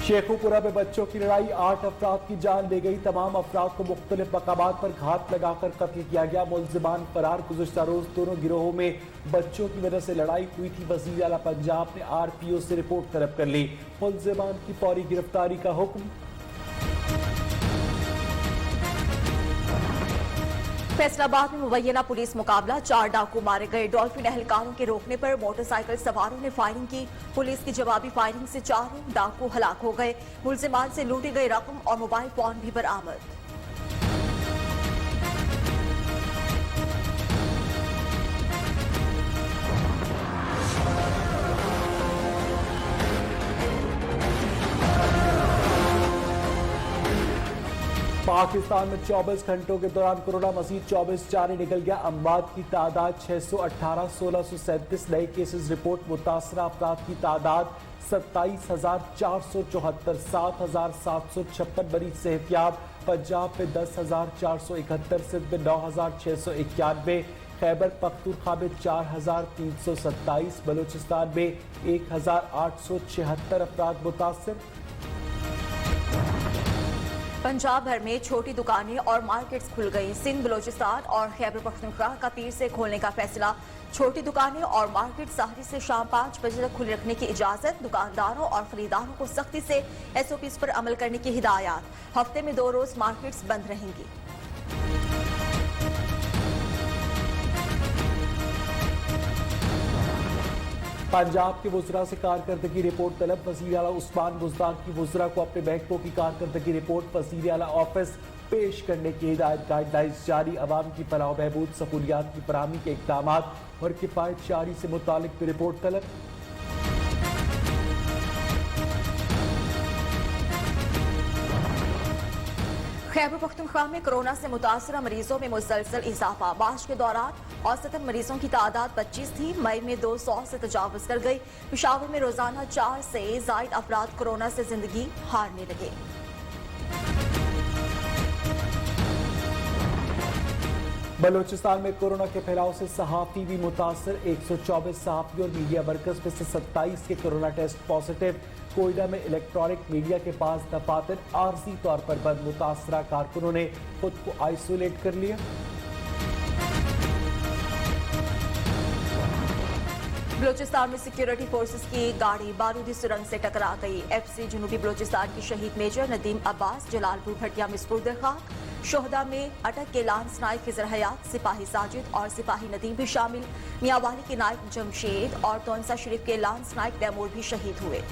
शेखुपुरा में बच्चों की लड़ाई, 8 अफराद की जान ले गई। तमाम अफराद को मुख्तलिफ मकामात पर घात लगाकर कत्ल किया गया। मुल्जिमान फरार। गुज़िश्ता रोज दोनों गिरोहों में बच्चों की वजह से लड़ाई हुई थी। वज़ीर आला पंजाब ने RPO से रिपोर्ट तलब कर ली। मुल्जिमान की फौरी गिरफ्तारी का हुक्म। फैसलाबाद में मुबैना पुलिस मुकाबला, 4 डाकू मारे गए। डॉल्फिन एहलकारों के रोकने पर मोटरसाइकिल सवारों ने फायरिंग की। पुलिस की जवाबी फायरिंग से 4 डाकू हलाक हो गए। मुल्जिमान से लूटी गई रकम और मोबाइल फोन भी बरामद। पाकिस्तान में 24 घंटों के दौरान कोरोना मजीद 24 जारी निकल गया। अमवात की तादाद 618, 1637 नए केसेस रिपोर्ट। मुतासरा अफराद की तादाद 27,474, 7,756 मरीज सेहतियाब। पंजाब में 10,471, सिंध में 9,691, खैबर पख्तूनख्वा में 4,327, बलूचिस्तान में 1,876 अफराद मुतासर। पंजाब भर में छोटी दुकानें और मार्केट्स खुल गई। सिंध, बलोचिस्तान और खैबर पख्तूनख्वा का पीर से खोलने का फैसला। छोटी दुकानें और मार्केट सहरी से शाम 5 बजे तक खुले रखने की इजाजत। दुकानदारों और खरीदारों को सख्ती से SOPs पर अमल करने की हिदायत। हफ्ते में 2 रोज मार्केट्स बंद रहेंगी। पंजाब के वुज़रा से कारकर्दगी रिपोर्ट तलब। वज़ीर आला उस्मान बुज़दार की वुज़रा को अपने महकमों की कारकर्दगी रिपोर्ट वज़ीर आला ऑफिस पेश करने की हिदायत। गाइडलाइंस जारी। अवाम की फलाह बहबूद, सहूलियात की फराहमी के इक़दाम और किफ़ायत जारी से मुतालिक भी रिपोर्ट तलब। खैबर पख्तूनख्वा में कोरोना से मुतासरा मरीजों में मुसलसल इजाफा। मार्च के दौरान औसतन मरीजों की तादाद 25 थी, मई में 200 से तजावुज कर गई। पेशावर में रोजाना 4 से ज़ायद अफराद कोरोना से जिंदगी हारने लगे। बलूचिस्तान में कोरोना के फैलाव से सहाफ़ी भी मुतासर। 124 सहाफ़ी और मीडिया वर्कर्स में से 27 के कोरोना टेस्ट पॉजिटिव। कोयटा में इलेक्ट्रॉनिक मीडिया के पास दफातर आर्जी तौर पर बंद। मुतासरा कारकुनों ने खुद को आइसोलेट कर लिया। बलूचिस्तान में सिक्योरिटी फोर्सेस की गाड़ी बारूदी सुरंग से टकरा गई। FC जनूबी बलूचिस्तान की शहीद मेजर नदीम अब्बास जलालपुर भटिया में सुपुर्द खाक। शोहदा में अटक के लांस नायक खिजर हयात, सिपाही साजिद और सिपाही नदीम भी शामिल। मियावाली के नायक जमशेद और तोनसा शरीफ के लांस नायक तैमूर भी शहीद हुए।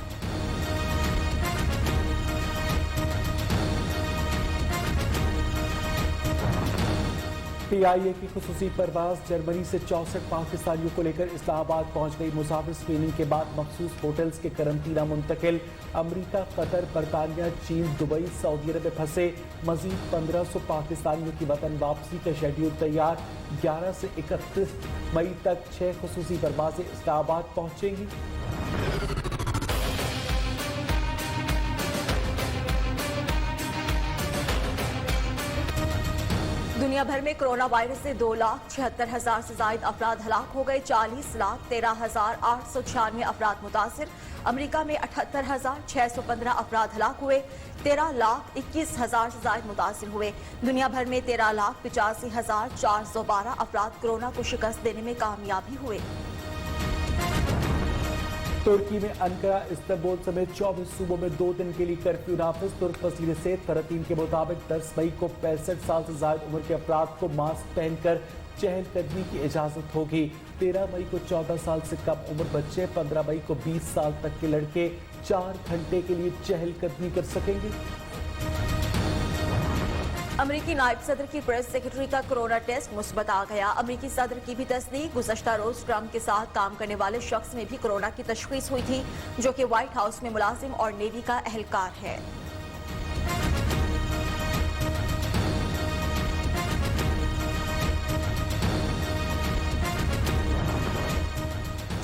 PIA की खुसूसी परवाज जर्मनी से 64 पाकिस्तानियों को लेकर इस्लामाबाद पहुंच गई। मुसाफिर स्क्रीनिंग के बाद मखसूस होटल्स के करंटीना मुंतकिल। अमरीका, कतर, बरतानिया, चीन, दुबई, सऊदी अरब में फंसे मजीद 1500 पाकिस्तानियों की वतन वापसी का शेड्यूल तैयार। 11 से 31 मई तक 6 खुसूसी परवाजें इस्लामाबाद पहुंचेंगी। दुनिया भर में कोरोना वायरस से 2,76,000 से ज्यादा अफराद हलाक हो गए। 40,13,896 अफराद मुतासिर। अमेरिका में 78,615 अफराद हलाक हुए। 13,21,000 से ज्यादा मुतासिर हुए। दुनिया भर में 13,85,412 अफराद कोरोना को शिकस्त देने में कामयाबी हुए। तुर्की में अनकरा, इस्तांबुल समेत 24 सूबों में 2 दिन के लिए कर्फ्यू नाफिज। तुर्क वज़ीर सेहत फरतीन के मुताबिक 10 मई को 65 साल से ज्यादा उम्र के अफराद को मास्क पहनकर चहलकदमी की इजाजत होगी। 13 मई को 14 साल से कम उम्र बच्चे, 15 मई को 20 साल तक के लड़के 4 घंटे के लिए चहलकदमी कर सकेंगे। अमेरिकी नायब सदर की प्रेस सेक्रेटरी का कोरोना टेस्ट मुस्बत आ गया। अमेरिकी सदर की भी तस्दीक। गुज़श्ता रोज ट्रंप के साथ काम करने वाले शख्स में भी कोरोना की तशख़ीस हुई थी, जो कि व्हाइट हाउस में मुलाजिम और नेवी का एहलकार है।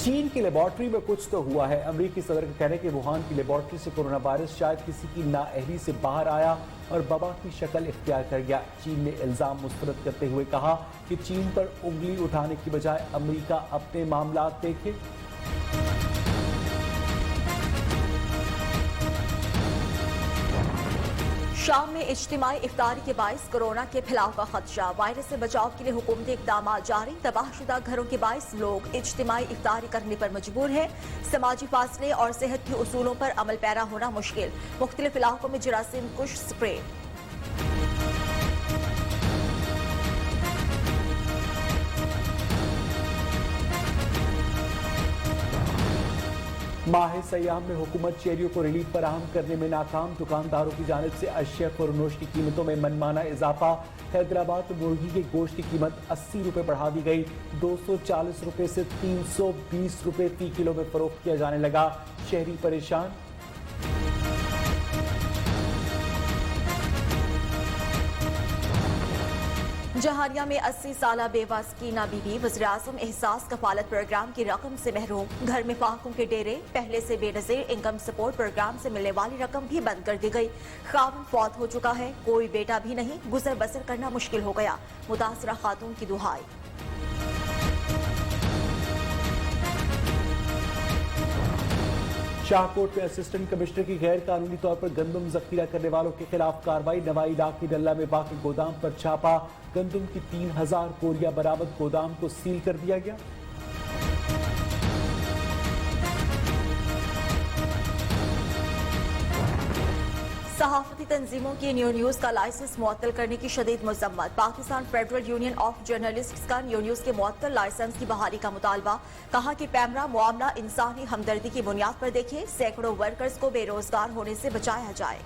चीन की लेबॉर्ट्री में कुछ तो हुआ है। अमेरिकी सदर का कहना है कि वुहान की लेबॉर्ट्री से कोरोना वायरस शायद किसी की नाअहली से बाहर आया और वबा की शक्ल इख्तियार कर गया। चीन ने इल्जाम मुस्तरद करते हुए कहा कि चीन पर उंगली उठाने की बजाय अमेरिका अपने मामला देखे। शाम में इज्तिमाई इफ्तारी के बाइस कोरोना के फैलाव का खदशा। वायरस से बचाव के लिए हुकूमती इकदाम जारी। तबाहशुदा घरों के बाइस लोग इज्तिमाई इफ्तारी करने पर मजबूर हैं। समाजी फासले और सेहत के उसूलों पर अमल पैरा होना मुश्किल। मुख्तलिफ इलाकों में जरासीम कुश स्प्रे। माह सयाम में हुकूमत शहरियों को रिलीफ फराहम करने में नाकाम। दुकानदारों की जानिब से अशिया फरोनोश की कीमतों में मनमाना इजाफा। हैदराबाद में मुर्गी के गोश्त की कीमत 80 रुपये बढ़ा दी गई। 240 रुपये से 320 रुपये फी किलो में फरोख्त किया जाने लगा। शहरी परेशान। जहानिया में 80 साला बेवा स्कीना बीबी वज़ीर-ए-आज़म एहसास कफालत प्रोग्राम की रकम से महरूम। घर में फाहकुम के डेरे। पहले से बेनज़ीर इनकम सपोर्ट प्रोग्राम से मिलने वाली रकम भी बंद कर दी गई। खाविन फौत हो चुका है, कोई बेटा भी नहीं। गुजर बसर करना मुश्किल हो गया। मुतासरा खातून की दुहाई। शाहकोट में असिस्टेंट कमिश्नर की गैर कानूनी तौर पर गंदम जखीरा करने वालों के खिलाफ कार्रवाई। नवाई इलाके डल्ला में वाक़ गोदाम पर छापा। गंदम की 3000 बोरियां बरामद। गोदाम को सील कर दिया गया। सहाफती तंजीमों की न्यू न्यूज का लाइसेंस मुअत्तल करने की शदीद मजम्मत। Pakistan federal union of journalists का न्यू न्यूज के मुअत्तल लाइसेंस की बहाली का मुतालबा। कहा कि पैमरा मुआमला इंसानी हमदर्दी की बुनियाद पर देखे। सैकड़ों वर्कर्स को बेरोजगार होने से बचाया जाए।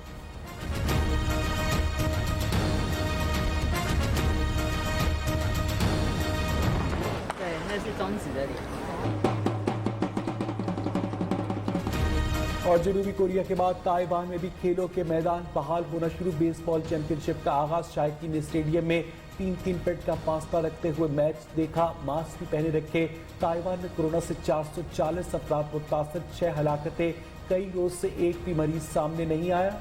और जनूबी कोरिया के बाद ताइवान में भी खेलों के मैदान बहाल होना शुरू। बेसबॉल चैंपियनशिप का आगाज। शायकीन स्टेडियम में 3-3 मिनट का फासला रखते हुए मैच देखा। मास्क भी पहने रखे। ताइवान में कोरोना से 440 अफराद मुतासर। 6 हलाकतें। कई रोज से एक भी मरीज सामने नहीं आया।